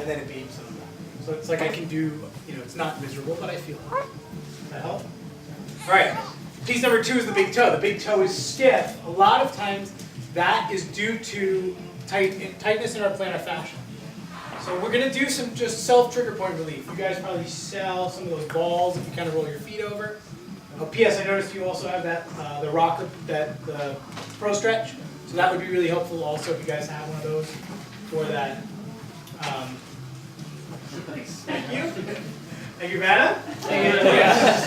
and then it beeps and I'm done. So it's like I can do, it's not miserable, but I feel it. Does that help? All right, piece number 2 is the big toe. The big toe is stiff. A lot of times that is due to tightness in our plantar fascia. So we're going to do some just self-trigger point relief. You guys probably sell some of those balls if you kind of roll your feet over. Oh, P.S. I noticed you also have that, the rocker, the Pro Stretch. So that would be really helpful also if you guys have one of those for that. Thank you. Thank you, Vanna. Thank you. Yeah.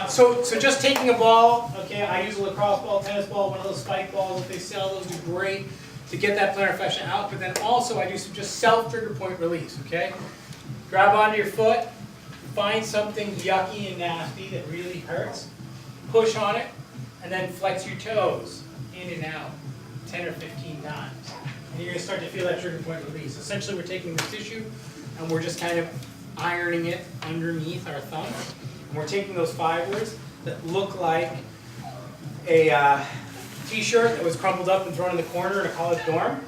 So just taking a ball, okay, I use a lacrosse ball, tennis ball, one of those spike balls. If they sell those, do great to get that plantar fascia out. But then also I do some just self-trigger point release, okay? Grab onto your foot, find something yucky and nasty that really hurts, push on it, and then flex your toes in and out 10 or 15 times. And you're going to start to feel that trigger point release. Essentially, we're taking the tissue and we're just kind of ironing it underneath our thumbs. And we're taking those fibers that look like a t-shirt that was crumpled up and thrown in the corner in a college dorm.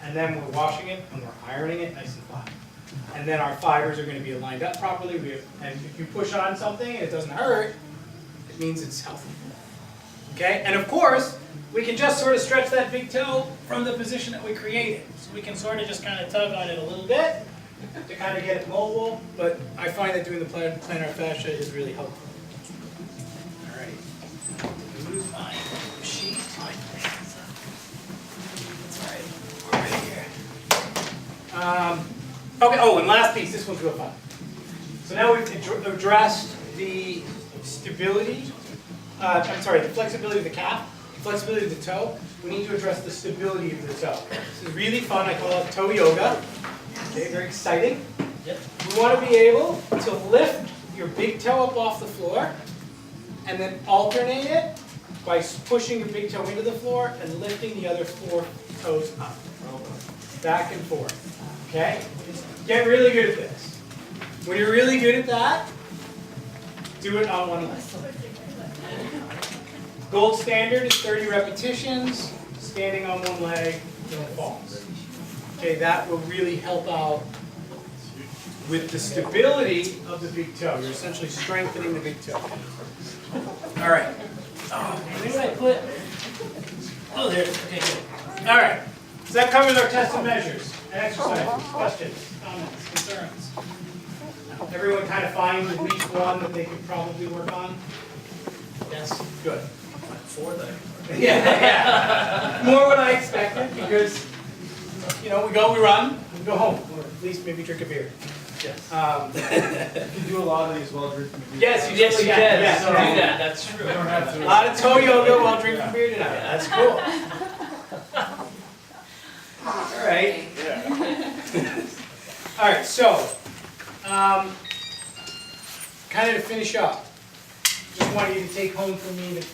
And then we're washing it and we're ironing it nice and flat. And then our fibers are going to be lined up properly. And if you push on something and it doesn't hurt, it means it's healthy. Okay? And of course, we can just sort of stretch that big toe from the position that we created. So we can sort of just kind of tug on it a little bit to kind of get it mobile. But I find that doing the plantar fascia is really helpful. All right. Lose my sheet. That's right. Over here. Okay, oh, and last piece, this one's real fun. So now we've addressed the stability, the flexibility of the calf, the flexibility of the toe. We need to address the stability of the toe. This is really fun, I call it toe yoga. Okay, very exciting. Yep. We want to be able to lift your big toe up off the floor and then alternate it by pushing your big toe into the floor and lifting the other 4 toes up. Back and forth. Okay? Get really good at this. When you're really good at that, do it on one leg. Gold standard is 30 repetitions, standing on one leg, no falls. Okay, that will really help out with the stability of the big toe. You're essentially strengthening the big toe. All right. Where did I put? Oh, there. Okay, good. All right. So that covers our tests and measures and exercises. Questions, comments, concerns? Everyone kind of finds at least one that they could probably work on? Yes? Good. 4 then. Yeah. More what I expected because, we go, we run, we go home, or at least maybe drink a beer. Yes. You can do a lot of these while drinking beer. Yes, you can. Yes, So, do that. That's true. You don't have to. a lot of toe yoga while drinking beer tonight. That's cool. All right. Yeah. All right, so, kind of to finish up, just want you to take home from me that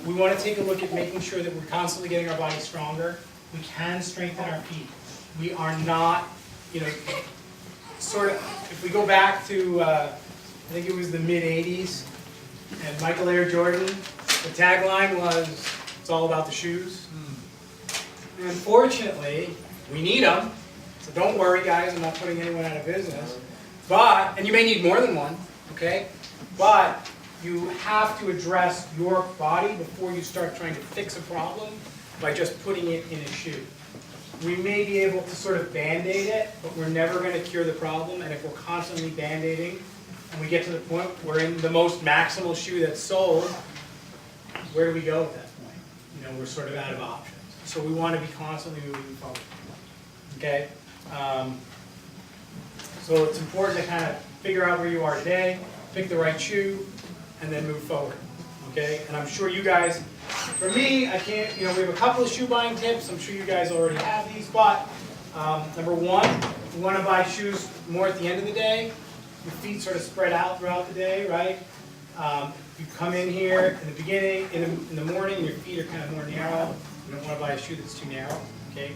we want to take a look at making sure that we're constantly getting our body stronger. We can strengthen our feet. We are not, sort of, if we go back to, I think it was the mid-'80s, and Michael Air Jordan, the tagline was, it's all about the shoes. And unfortunately, we need them, so don't worry guys, I'm not putting anyone out of business. But, and you may need more than one, okay? But you have to address your body before you start trying to fix a problem by just putting it in a shoe. We may be able to sort of band-aid it, but we're never going to cure the problem. And if we're constantly band-aiding, and we get to the point we're in the most maximal shoe that's sold, where do we go at that point? We're sort of out of options. So we want to be constantly moving forward. Okay? So it's important to kind of figure out where you are today, pick the right shoe, and then move forward. Okay? And I'm sure you guys, for me, I can't, we have a couple of shoe buying tips. I'm sure you guys already have these, but number one, you want to buy shoes more at the end of the day. Your feet sort of spread out throughout the day, right? You come in here in the beginning, in the morning, your feet are kind of more narrow. You don't want to buy a shoe that's too narrow, okay?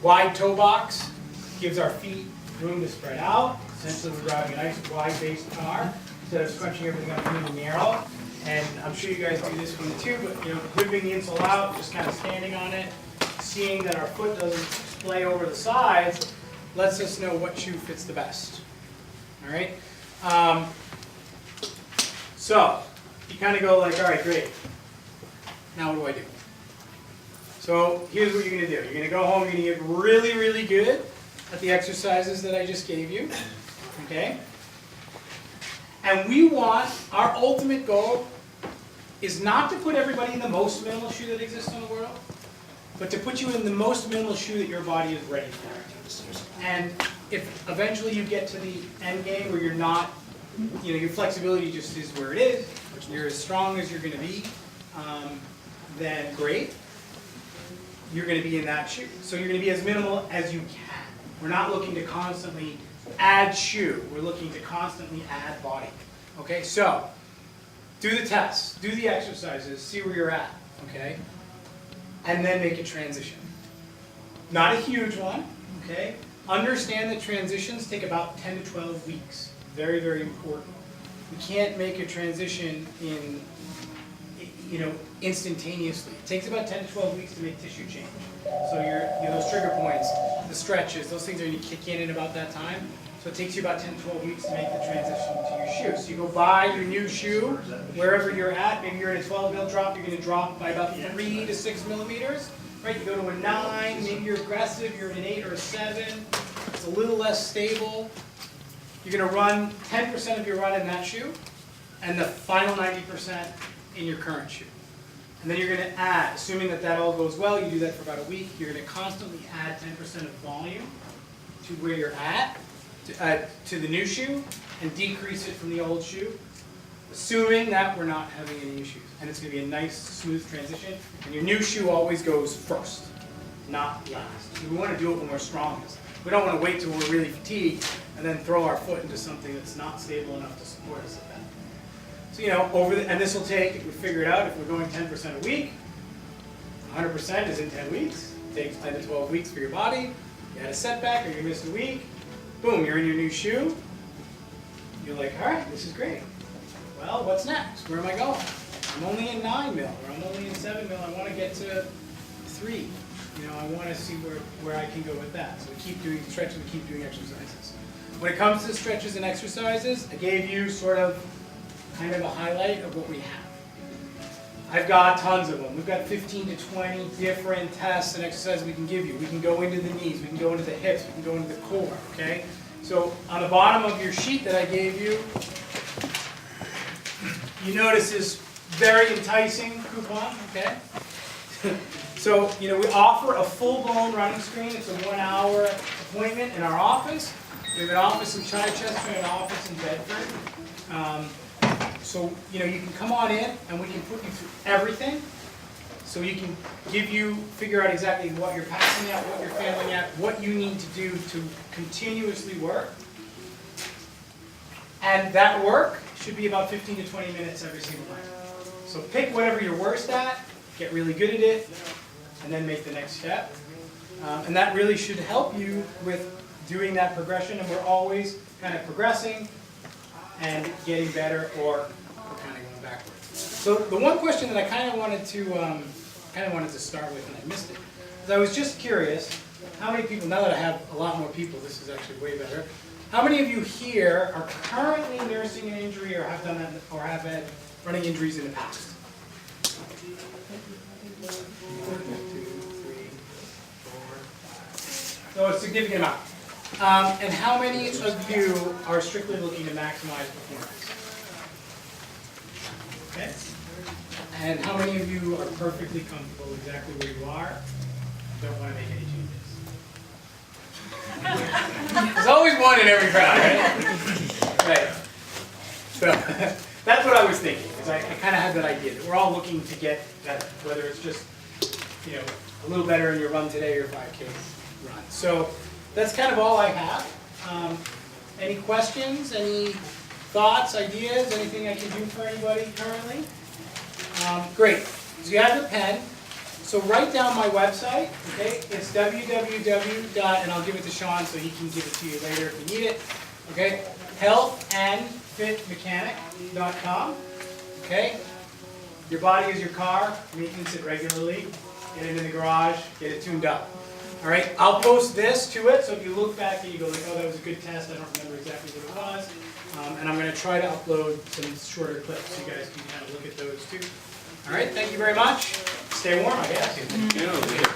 Wide toe box gives our feet room to spread out. Essentially, we're driving a nice wide-based car instead of scrunching everything up really narrow. And I'm sure you guys do this one too, but ripping the insole out, just kind of standing on it, seeing that our foot doesn't splay over the sides lets us know what shoe fits the best. All right? So, you kind of go like, all right, great. Now what do I do? So, here's what you're going to do. You're going to go home, you're going to get really, really good at the exercises that I just gave you. Okay? And we want, our ultimate goal is not to put everybody in the most minimal shoe that exists in the world, but to put you in the most minimal shoe that your body is ready for. And if eventually you get to the end game where you're not, you know, your flexibility just is where it is, you're as strong as you're going to be, then great. You're going to be in that shoe. So you're going to be as minimal as you can. We're not looking to constantly add shoe. We're looking to constantly add body. Okay, so do the tests, do the exercises, see where you're at, okay? And then make a transition. Not a huge one, okay? Understand that transitions take about 10 to 12 weeks. Very, very important. We can't make a transition in, you know, instantaneously. It takes about 10 to 12 weeks to make tissue change. So those trigger points, the stretches, those things are going to kick in about that time. So it takes you about 10 to 12 weeks to make the transition to your shoe. So you go buy your new shoe, wherever you're at. Maybe you're in a 12 mil drop, you're going to drop by about 3 to 6 millimeters. Right? You go to a 9, maybe you're aggressive, you're in an 8 or a 7. It's a little less stable. You're going to run 10% of your run in that shoe, and the final 90% in your current shoe. And then you're going to add, assuming that that all goes well, you do that for about a week, you're going to constantly add 10% of volume to where you're at, to the new shoe, and decrease it from the old shoe, assuming that we're not having any issues. And it's going to be a nice, smooth transition, and your new shoe always goes first, not last. We want to do it when we're strongest. We don't want to wait till we're really fatigued and then throw our foot into something that's not stable enough to support us at that. So, you know, and this will take, if we figure it out, if we're going 10% a week, 100% is in 10 weeks. It takes 10 to 12 weeks for your body. You had a setback or you missed a week, boom, you're in your new shoe. You're like, all right, this is great. Well, what's next? Where am I going? I'm only in 9 mil, or I'm only in 7 mil. I want to get to 3. You know, I want to see where I can go with that. So we keep doing stretches, we keep doing exercises. When it comes to stretches and exercises, I gave you sort of kind of a highlight of what we have. I've got tons of them. We've got 15 to 20 different tests and exercises we can give you. We can go into the knees, we can go into the hips, we can go into the core, okay? So on the bottom of your sheet that I gave you, you notice this very enticing coupon, okay? So, you know, we offer a full-blown running screen. It's a 1-hour appointment in our office. We have an office in Chichester and an office in Bedford. So, you know, you can come on in and we can put you through everything. So you can figure out exactly what you're passing at, what you're failing at, what you need to do to continuously work. And that work should be about 15 to 20 minutes every single night. So pick whatever you're worst at, get really good at it, and then make the next step. And that really should help you with doing that progression, and we're always kind of progressing and getting better, or we're kind of going backwards. So the one question that I kind of wanted to start with, and I missed it, is I was just curious, how many people, now that I have a lot more people, this is actually way better, how many of you here are currently nursing an injury or have done that, or have had running injuries in the past? 1, 2, 3, 4, 5. So a significant amount. And how many of you are strictly looking to maximize performance? Okay. And how many of you are perfectly comfortable exactly where you are? Don't want to make any changes. There's always one in every crowd, right? Right. So that's what I was thinking, because I kind of had that idea that we're all looking to get better, whether it's just, you know, a little better in your run today or 5K run. So that's kind of all I have. Any questions? Any thoughts, ideas? Anything I can do for anybody currently? Great. So you have the pen. So write down my website. Okay, it's and I'll give it to Sean so he can give it to you later if you need it. Okay, healthandfitmechanic.com. Okay, your body is your car. Maintenance it regularly. get it in the garage, get it tuned up. All right, I'll post this to it, so if you look back and you go like, oh, that was a good test, I don't remember exactly what it was. And I'm gonna try to upload some shorter clips so you guys can kind of look at those too. All right, thank you very much. Stay warm, I guess.